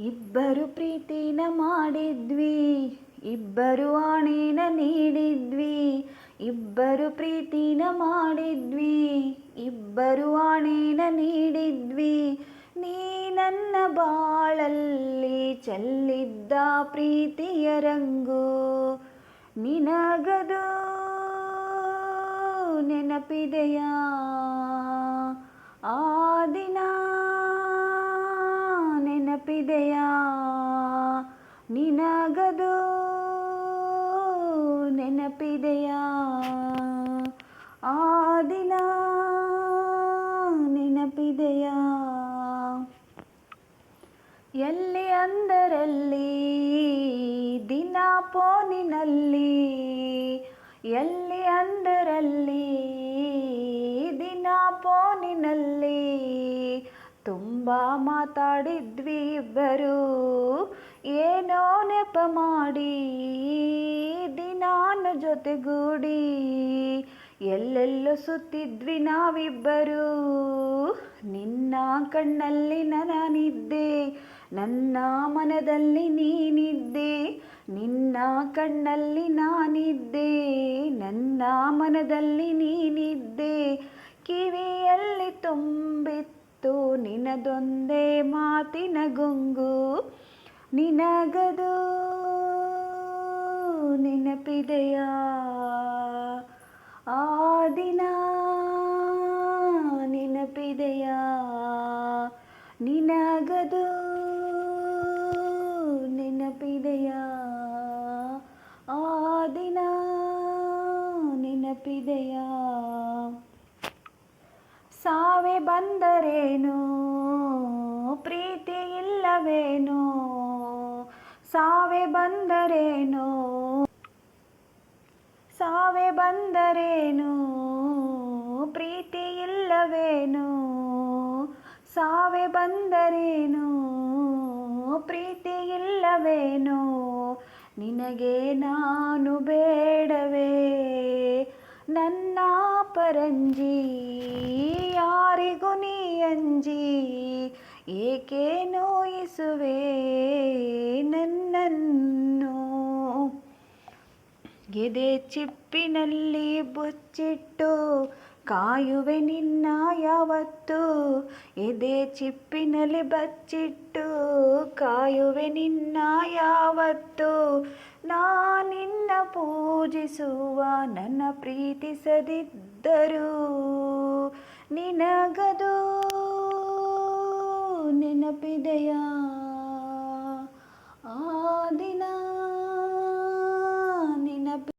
ಇಬ್ಬರು ಪ್ರೀತಿನ ಮಾಡಿದ್ವಿ, ಇಬ್ಬರು ಆಣೆನ ನೀಡಿದ್ವಿ. ಇಬ್ಬರು ಪ್ರೀತಿನ ಮಾಡಿದ್ವಿ, ಇಬ್ಬರು ಆಣೆನ ನೀಡಿದ್ವಿ. ನೀ ನನ್ನ ಬಾಳಲ್ಲಿ ಚೆಲ್ಲಿದ್ದ ಪ್ರೀತಿಯ ರಂಗು ನಿನಗದು ನೆನಪಿದೆಯಾ? ಆ ದಿನ ನೆನಪಿದೆಯಾ? ನಿನಗದು ನೆನಪಿದೆಯಾ? ಆ ದಿನ ನೆನಪಿದೆಯಾ? ಎಲ್ಲಿ ಅಂದರಲ್ಲಿ ದಿನ ಫೋನಿನಲ್ಲಿ, ಎಲ್ಲಿ ಅಂದರಲ್ಲಿ ದಿನ ಫೋನಿನಲ್ಲಿ. ತುಂಬ ಮಾತಾಡಿದ್ವಿ ಇಬ್ಬರು, ಏನೋ ನೆಪ ಮಾಡಿ ದಿನಾನ ಜೊತೆಗೂಡಿ. ಎಲ್ಲೆಲ್ಲೋ ಸುತ್ತಿದ್ವಿ ನಾವಿಬ್ಬರು, ನಿನ್ನ ಕಣ್ಣಲ್ಲಿ ನಾನಿದ್ದೆ, ನನ್ನ ಮನದಲ್ಲಿ ನೀನಿದ್ದೆ. ನಿನ್ನ ಕಣ್ಣಲ್ಲಿ ನಾನಿದ್ದೆ, ನನ್ನ ಮನದಲ್ಲಿ ನೀನಿದ್ದೆ. ಕಿವಿಯಲ್ಲಿ ತುಂಬಿತ್ತು ನಿನದೊಂದೇ ಮಾತಿನ ಗುಂಗು, ನಿನಗದು ನೆನಪಿದೆಯಾ? ಆ ದಿನ ನೆನಪಿದೆಯಾ? ನಿನಗದು ನೆನಪಿದೆಯಾ? ಆ ದಿನ ನೆನಪಿದೆಯಾ? ಸಾವೇ ಬಂದರೇನು ಪ್ರೀತಿ ಇಲ್ಲವೇನೋ, ಸಾವೇ ಬಂದರೇನು, ಸಾವೇ ಬಂದರೇನು ಪ್ರೀತಿ ಇಲ್ಲವೇನೋ, ಸಾವೇ ಬಂದರೇನು ಪ್ರೀತಿ ಇಲ್ಲವೇನೋ. ನಿನಗೆ ನಾನು ಬೇಡವೇ ನನ್ನ ಪರಂಜಿ, ಯಾರಿಗೂ ನೀ ಅಂಜಿ ಏಕೆ ನೋಯಿಸುವೆ ನನ್ನನ್ನು. ಎದೆ ಚಿಪ್ಪಿನಲ್ಲಿ ಬಚ್ಚಿಟ್ಟು ಕಾಯುವೆ ನಿನ್ನ ಯಾವತ್ತು, ಎದೆ ಚಿಪ್ಪಿನಲ್ಲಿ ಬಚ್ಚಿಟ್ಟು ಕಾಯುವೆ ನಿನ್ನ ಯಾವತ್ತು. ನಿನ್ನ ಪೂಜಿಸುವ ನನ್ನ ಪ್ರೀತಿಸದಿದ್ದರೂ ನಿನಗದು ನೆನಪಿದೆಯಾ? ಆ ದಿನ ನೆನಪಿ